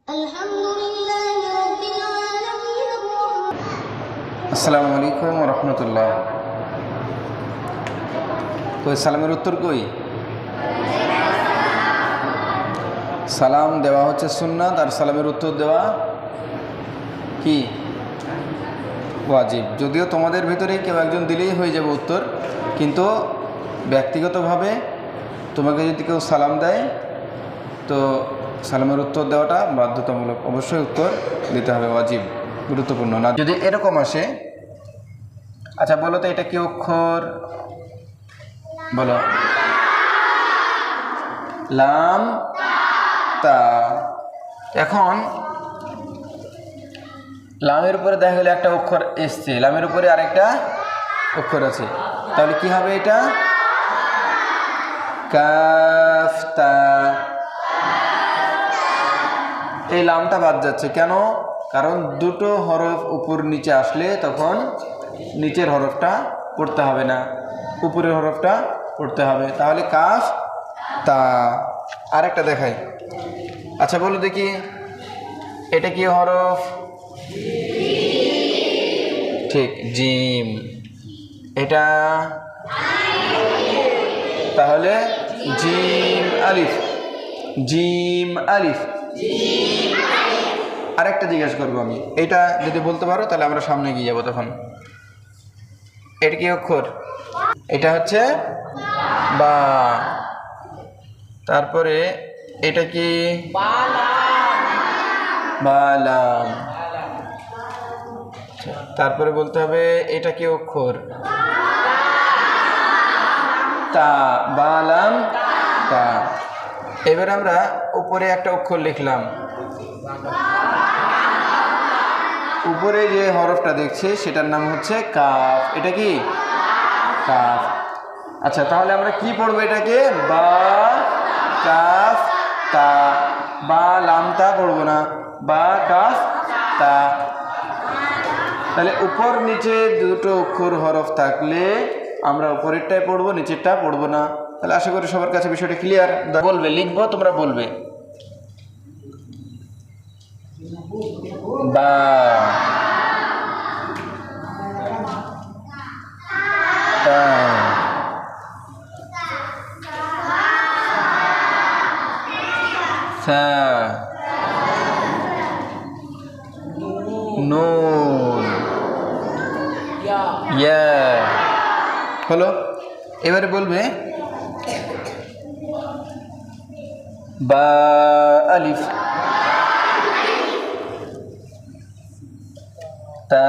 আসসালামু আলাইকুম ওয়া রাহমাতুল্লাহ। কই সালামের উত্তর কই? সালাম দেওয়া হচ্ছে সুন্নাত, আর সালামের উত্তর দেওয়া কি ওয়াজিব। যদিও তোমাদের ভিতরে কেউ একজন দিলেই হয়ে যাবে উত্তর, কিন্তু ব্যক্তিগতভাবে তোমাকে যদি কেউ সালাম দেয় তো সালামের উত্তর দেওয়াটা বাধ্যতামূলক, অবশ্যই উত্তর দিতে হবে, ওয়াজিব, গুরুত্বপূর্ণ। না যদি এরকম আসে, আচ্ছা বলো তো এটা কি অক্ষর? বলো। লাম তা। এখন লামের উপরে দেখা গেলে একটা অক্ষর এসছে, লামের উপরে আরেকটা অক্ষর আছে, তাহলে কি হবে এটা? কাফ তা। এই লামটা বাদ যাচ্ছে কেন? কারণ দুটো হরফ উপর নিচে আসলে তখন নিচের হরফটা পড়তে হবে না, উপরের হরফটা পড়তে হবে, তাহলে কাফ তা। আরেকটা দেখাই। আচ্ছা বলো দেখি এটা কি হরফ? ঠিক, জিম। এটা তাহলে জিম আলিফ, জিম আলিফ। আরেকটা জিজ্ঞাসা করবো আমি, এটা যদি বলতে পারো তাহলে আমরা সামনে এগিয়ে যাবো। তখন এটা কি অক্ষর? এটা হচ্ছে বা। তারপরে এটা কি? বালাম। তারপরে বলতে হবে এটা কি অক্ষর? তা। বালাম তা। এবার আমরা উপরে একটা অক্ষর লিখলাম, উপরে যে হরফটা দেখছে সেটার নাম হচ্ছে কাফ। এটা কি? কাফ। আচ্ছা তাহলে আমরা কি পড়বো এটাকে? বা কাফ তা। বা লাম তা পড়বো না, বা কাফ তা। তাহলে উপর নিচে দুটো অক্ষর হরফ থাকলে আমরা উপরেরটাই পড়বো, নিচেরটা পড়বো না। তাহলে আশা করি সবার কাছে বিষয়টা ক্লিয়ার। বলবে, লিখবো, তোমরা বলবে। বা তা। সা। নুন। ইয়া। হলো। এবারে বলবে বা আলিফ, তা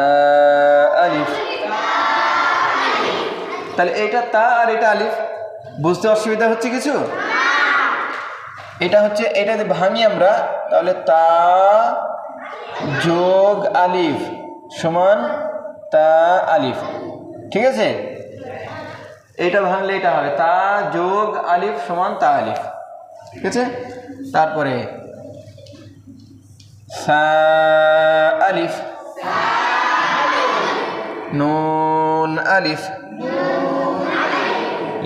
আলিফ। তাহলে এটা তা আর এটা আলিফ, বুঝতে অসুবিধা হচ্ছে কিছু? এটা হচ্ছে, এটা যদি ভাঙি আমরা তাহলে তা যোগ আলিফ সমান তা আলিফ, ঠিক আছে? এটা ভাঙলে এটা হবে তা যোগ আলিফ সমান তা আলিফ, ঠিক আছে? তারপরে সা আলিফ, নুন আলিফ,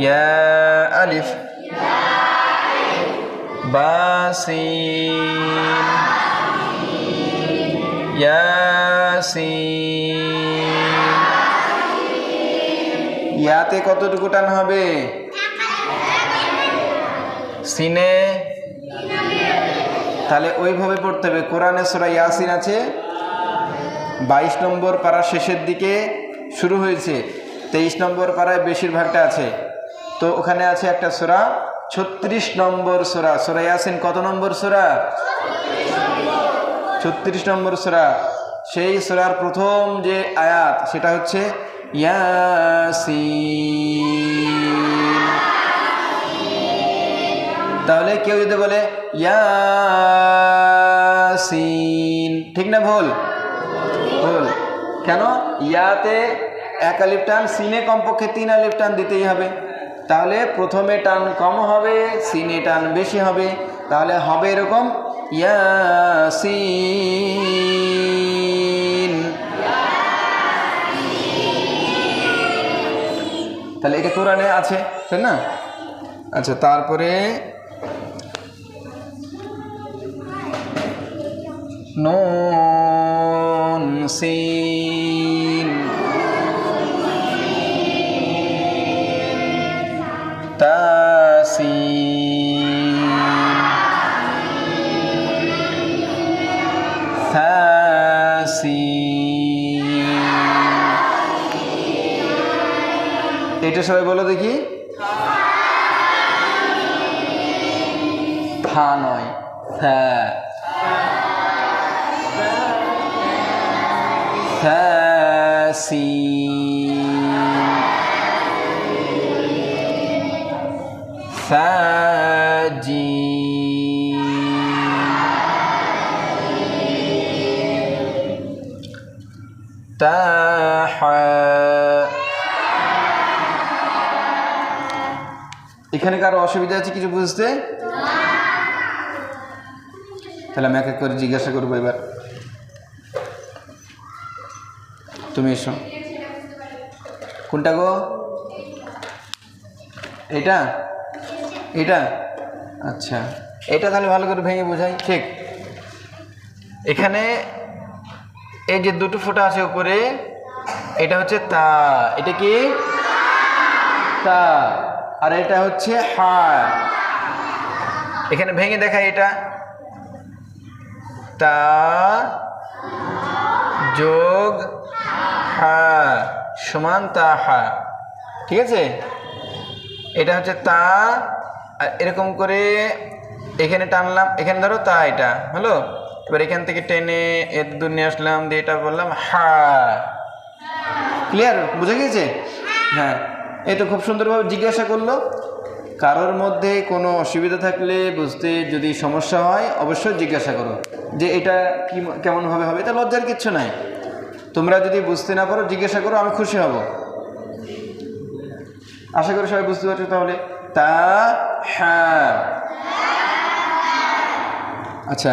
ইয়া আলিফ, বা সিন, ইয়াসিন। ইয়াতে কতটুকু টান হবে? সিনে? তাহলে ওইভাবে পড়তে হবে। কোরআনে সূরা ইয়াসিন আছে, 22 নম্বর পারার শেষের দিকে শুরু হয়েছে, 23 নম্বর পারায় বেশিরভাগটা আছে। তো ওখানে আছে একটা সূরা 36 নম্বর সূরা। সূরা ইয়াসিন কত নম্বর সূরা? 36 নম্বর সূরা। সেই সূরার প্রথম যে আয়াত সেটা হচ্ছে ইয়াসিন। তাহলে কেউ যদি বলে ইয়াসিন, ঠিক না ভুল? ভুল। কেন? ইয়াতে এক আলিফ টান, সিনে কমপক্ষে 3 আলিফ টান দিতেই হবে। তাহলে প্রথমে টান কম হবে, সিনে টান বেশি হবে। তাহলে হবে এরকম ইয়াসিন। তাহলে এটা কোরআনে আছে, তাই না? আচ্ছা তারপরে নুন সিন তাসিন থাসিন। এটা সবাই বলো দেখি। থা নয়, থা। থাসিন থাজিম তাহা। এখানে কারো অসুবিধা আছে কিছু বুঝতে? তাহলে আমি এক এক করে জিজ্ঞাসা করবো। এবার তুমি এসো। কোনটা গো? এটা এটা আচ্ছা, এটা তাহলে ভালো করে ভেঙে বোঝাই। ঠিক, এখানে এই যে দুটো ফোঁটা আছে উপরে, এটা হচ্ছে তা। এটা কি? তা। আর এটা হচ্ছে হা। এখানে ভেঙে দেখাই। এটা তা যোগ হা সমান তাহা। ঠিক আছে, এটা হচ্ছে তা। আর এরকম করে এখানে টানলাম, এখানে ধরো তা, এটা হলো। এবার এখান থেকে টেনে এর দূর নিয়ে আসলাম, দিয়ে এটা বললাম হা। ক্লিয়ার? বুঝে গিয়েছে? হ্যাঁ, এই তো খুব সুন্দরভাবে জিজ্ঞাসা করলো। কারোর মধ্যে কোনো অসুবিধা থাকলে, বুঝতে যদি সমস্যা হয়, অবশ্যই জিজ্ঞাসা করো যে এটা কি কেমনভাবে হবে। এটা লজ্জার কিচ্ছু নাই। তোমরা যদি বুঝতে না পারো জিজ্ঞাসা করো, আমি খুশি হব। আশা করি সবাই বুঝতে পারছো। তাহলে তা হ্যাঁ, আচ্ছা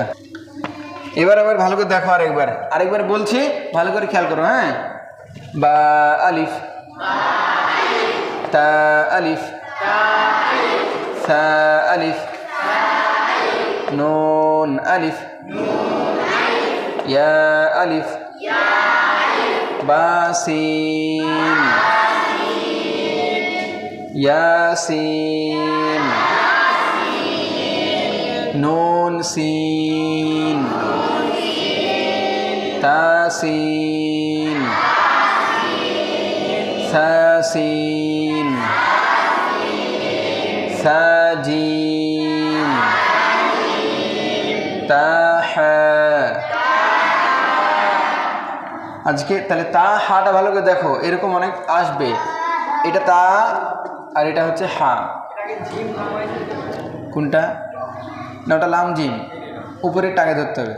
এবার আবার ভালো করে দেখো। আরেকবার বলছি, ভালো করে খেয়াল করো। হ্যাঁ, বা আলিফ, তা আলিফ, সা আলিফ, নুন আলিফ, ইয়া আলিফ, বা সিন, ইয়াসিন, নুন সিন, তাসিন, সাসিন, সাজিম, তাহা। আজকে তাহলে তা হাটা ভালো করে দেখো, এরকম অনেক আসবে। এটা তা আর এটা হচ্ছে হা। কোনটা? না, ওটা লাম জিম। উপরের টাকে ধরতে হবে।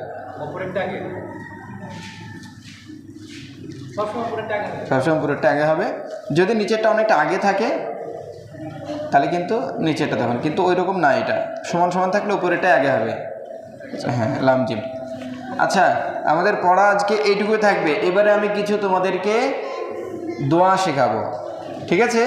সবসময় উপরেরটা আগে হবে। যদি নিচেরটা অনেকটা আগে থাকে তাহলে কিন্তু নিচেরটা তখন, কিন্তু ওই রকম না। এটা সমান সমান থাকলে উপরেরটাই আগে হবে। হ্যাঁ, লাম জিম। আচ্ছা, আমাদের পড়া আজকে এইটুকুই থাকবে। এবারে আমি কিছু তোমাদেরকে দোয়া শেখাবো। ঠিক আছে?